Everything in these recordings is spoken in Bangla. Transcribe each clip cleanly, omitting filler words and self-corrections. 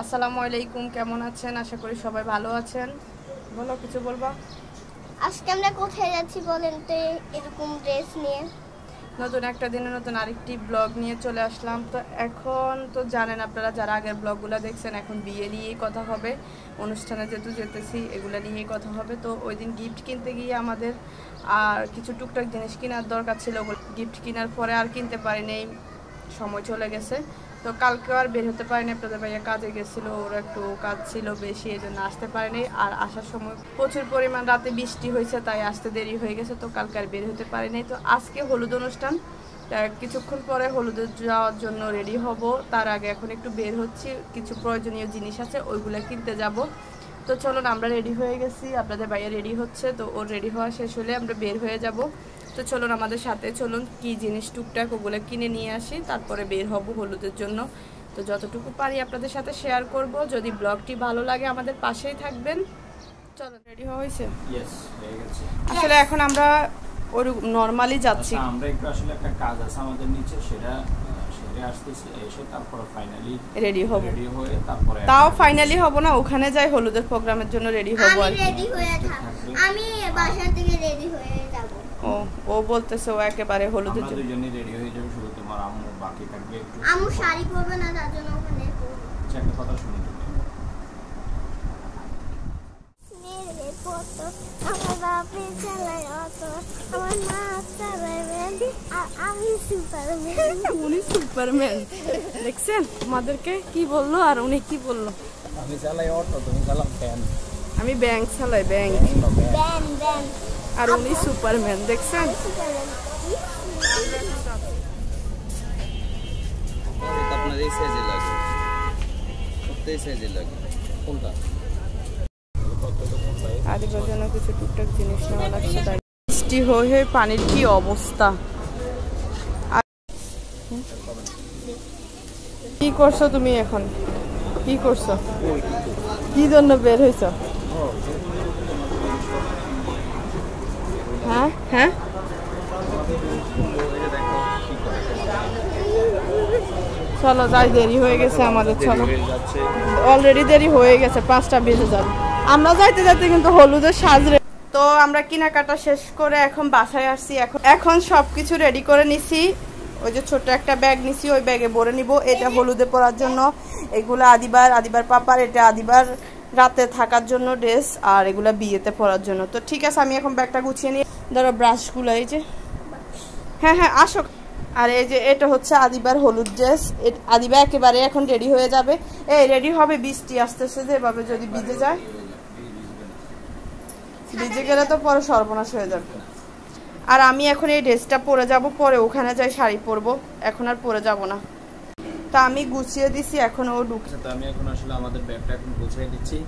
আসসালামু আলাইকুম, কেমন আছেন? আশা করি সবাই ভালো আছেন। বলো, কিছু বলবা? আজকে আমরা কোথায় যাচ্ছি বলেন তো? এরকম ড্রেস নিয়ে নতুন একটা দিনে নতুন আরেকটি ব্লগ নিয়ে চলে আসলাম। তো এখন তো জানেন আপনারা, যারা আগের ব্লগগুলো দেখছেন, এখন বিয়ে নিয়েই কথা হবে। অনুষ্ঠানে যেহেতু যেতেছি, এগুলো নিয়েই কথা হবে। তো ওই দিন গিফট কিনতে গিয়ে আমাদের আর কিছু টুকটাক জিনিস কেনার দরকার ছিল। গিফট কেনার পরে আর কিনতে পারিনি, সময় চলে গেছে। তো কালকে আর বের হতে পারিনি, আপনাদের ভাইয়া কাজে গেছিলো, ওর একটু কাজ ছিল বেশি, এই জন্য আসতে পারিনি। আর আসার সময় প্রচুর পরিমাণ রাতে বৃষ্টি হয়েছে, তাই আসতে দেরি হয়ে গেছে। তো কালকে আর বের হতে পারিনি। তো আজকে হলুদ অনুষ্ঠান, কিছুক্ষণ পরে হলুদে যাওয়ার জন্য রেডি হব। তার আগে এখন একটু বের হচ্ছি, কিছু প্রয়োজনীয় জিনিস আছে, ওইগুলো কিনতে যাব। তো চলুন, আমরা রেডি হয়ে গেছি, আপনাদের ভাইয়া রেডি হচ্ছে। তো ওর রেডি হওয়া শেষ হলে আমরা বের হয়ে যাব। তো চলুন আমাদের সাথে, চলুন কি জিনিস টুকটাক ওগুলো কিনে নিয়ে আসি, তারপরে বের হব হলুদের জন্য। তো যতটুকু পারি আপনাদের সাথে শেয়ার করব। যদি ব্লগটি ভালো লাগে আমাদের পাশেই থাকবেন। চলো, রেডি হওয়া হয়েছে? আসলে এখন আমরা ওর নরমালি যাচ্ছি। আমরা একটু আসলে একটা কাজ আছে আমাদের নিচে, সেটা আসতেছি, এসে তারপর ফাইনালি রেডি হব। রেডি হয়ে তারপরে তাও ফাইনালি হব না, ওখানে যাই হলুদের প্রোগ্রামের জন্য রেডি হব আর কি। রেডি হয়ে থাক, আমি বাসা থেকে রেডি হয়ে যাব। ও বলতেছে ও একেবারে হলুদের জন্য জন্য দুজনেই রেডি হয়ে যাবে, শুধু তোমার আম্মু বাকি থাকবে একটু। আম্মু শাড়ি পরবে না, তার জন্য ওখানে পরবে। আচ্ছা, একটা কথা শুনি, আমার বাপে চালায় অটো, আমার মা চালায় ভ্যান, আর আমি সুপারম্যান। উনি সুপারম্যান, দেখছেন আমাদেরকে কি বললো? আর উনি কি বললো? আমি চালাই অটো, তুমি চালাও ফ্যান। আমি ব্যাংক চালাই, ব্যাংক। ব্যান ব্যান, আর উনি সুপারম্যান, দেখছেন? আপনার এই সাইজে লাগে, এই সাইজে লাগে কোনটা? আদিবার জন্য কিছু টুকটাক জিনিস নেওয়া লাগছে, তাই বৃষ্টি হয়ে পানির কি অবস্থা। কি করছো তুমি এখন? কি করছো? কি জন্য বের হয়েছ? হ্যাঁ হ্যাঁ, চলো যাই, দেরি হয়ে গেছে আমাদের। চলো, অলরেডি দেরি হয়ে গেছে, 5টা বেজে যাবে। আমরা যাইতে যাইতে কিন্তু হলুদের সাজরে। তো আমরা কেনাকাটা শেষ করে এখন বাসায় আসছি। এখন সবকিছু রেডি করে নিছি। ওই যে ছোট একটা ব্যাগ নিছি, ওই ব্যাগে ভরে নিব। এটা হলুদে পরার জন্য, এগুলো আদিবার পাপার, এটা আদিবার রাতে থাকার জন্য ড্রেস, আর এগুলা বিয়েতে পরার জন্য। তো ঠিক আছে, আমি এখন ব্যাগটা গুছিয়ে নিই। ধরো ব্রাশগুলো, এই যে, হ্যাঁ হ্যাঁ আসো। আর এই যে এটা হচ্ছে আদিবার হলুদ ড্রেস। আদিবা একেবারে এখন রেডি হয়ে যাবে। এই রেডি হবে, বৃষ্টি আসতেছে যে, এভাবে যদি ভিজে যায়, ভিজে গেলে তো পরে সর্বনাশ হয়ে যাবে। আর আমি এখন এই ড্রেসটা পরে যাব, পরে ওখানে যাই শাড়ি পরবো, এখন আর পরে যাব না। তা আমি গুছিয়ে দিছি, এখন ও ঢুকছে। তো আমি এখন আসলে আমাদের ব্যাগটা এখন গুছিয়ে দিচ্ছি,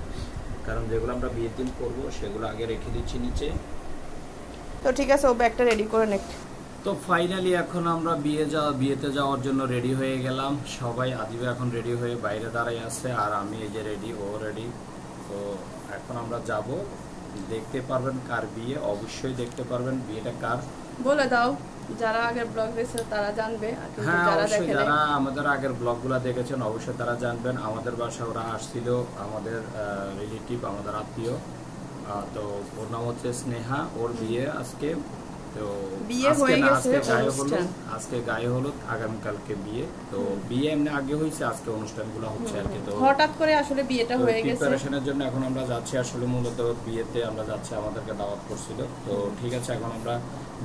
কারণ যেগুলো আমরা বিয়ের দিন করবো সেগুলো আগে রেখে দিচ্ছি নিচে। তো ঠিক আছে, ও ব্যাগটা রেডি করে নেক। তো ফাইনালি এখন আমরা বিয়েতে যাওয়ার জন্য রেডি হয়ে গেলাম সবাই। আদিবা এখন রেডি হয়ে বাইরে দাঁড়াই আছে, আর আমি এই যে রেডি, ও রেডি। তো এখন আমরা যাব, দেখতে পারবেন কার বিয়ে, অবশ্যই দেখতে পারবেন বিয়েটা কার। বলে দাও, যারা আগের ব্লগ দেখছে তারা জানবে। হ্যাঁ, অবশ্যই যারা আমাদের আগের ব্লগগুলো দেখেছেন অবশ্যই তারা জানবেন। আমাদের বাসায় ওরা আসছিল, আমাদের রিলেটিভ, আমাদের আত্মীয়। তো ওর নাম হচ্ছে স্নেহা, ওর বিয়ে আজকে। তো বিয়ে হয়ে গেছে, আজকে গায়ে হলুদ, আগামীকালকে বিয়ে। তো বিয়ে এমনি আগে হয়েছে, আজকে অনুষ্ঠানগুলো হচ্ছে আর কি। তো হঠাৎ করে আসলে বিয়েটা হয়ে গেছে। প্রিপারেশনের জন্য এখন আমরা যাচ্ছি, আসলে মূলত বিয়েতে আমরা যাচ্ছি, আমাদেরকে দাওয়াত করছিল। তো ঠিক আছে, এখন আমরা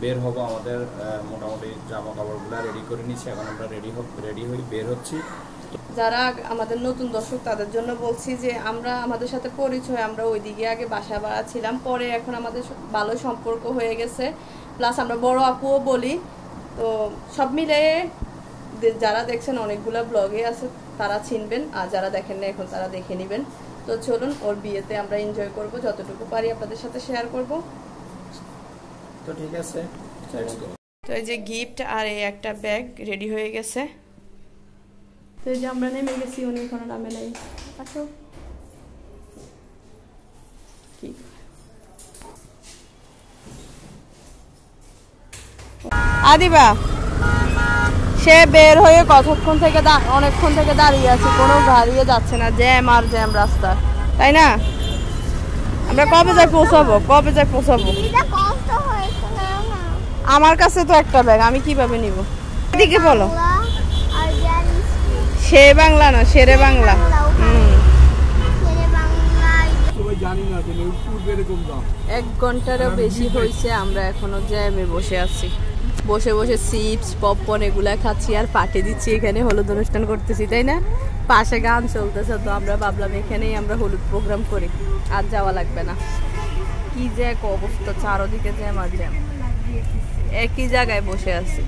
বের হব। আমাদের মোটামুটি জামা কাপড়গুলো রেডি করে নিচ্ছি, এখন আমরা রেডি হয়ে বের হচ্ছি। যারা আমাদের নতুন দর্শক তাদের জন্য বলছি যে আমরা, আমাদের সাথে পরিচয়, আমরা ওইদিকে আগে বাসা ভাড়া ছিলাম, পরে এখন আমাদের ভালো সম্পর্ক হয়ে গেছে। প্লাস আমরা বড় আপুও বলি। তো সব মিলে যারা দেখছেন, অনেকগুলো ব্লগে আছে, তারা চিনবেন। আর যারা দেখেন না এখন, তারা দেখে নেবেন। তো চলুন, ওর বিয়েতে আমরা এনজয় করব, যতটুকু পারি আপনাদের সাথে শেয়ার করব। তো ঠিক আছে, তো এই যে গিফট আর এই একটা ব্যাগ রেডি হয়ে গেছে। তো এই যে আমরা নেমে গেছি, উনি এখনো নামে নাই। আসো, কি আদিবা সে বের হয়ে কতক্ষণ থেকে অনেকক্ষণ থেকে দাঁড়িয়ে আছে, কোনো গাড়িও যাচ্ছে না, জ্যাম আর জ্যাম রাস্তা, তাই না? আমরা কবে যাই পৌঁছাবো? এটা কষ্ট হয়েছে না না আমার কাছে তো একটা ব্যাগ, আমি কিভাবে নিব? এদিকে বলো। আর জানি সে বাংলা না, শেরে বাংলা। ছেলে বাংলায় জানি না যে পূর্বে এরকম দাম 1 ঘন্টারও বেশি হয়েছে, আমরা এখনো জ্যামে বসে আছি। বসে বসে চিপস পপকর্ন এগুলা খাচ্ছি আর পার্টি দিচ্ছি, এখানে হলুদ অনুষ্ঠান করতেছি, তাই না? পাশে গান চলতেছে, তো আমরা ভাবলাম এখানেই আমরা হলুদ প্রোগ্রাম করি, আর যাওয়া লাগবে না। কি যে এক অবস্থা, চারোদিকে জ্যাম আর জ্যাম, একই জায়গায় বসে আছি।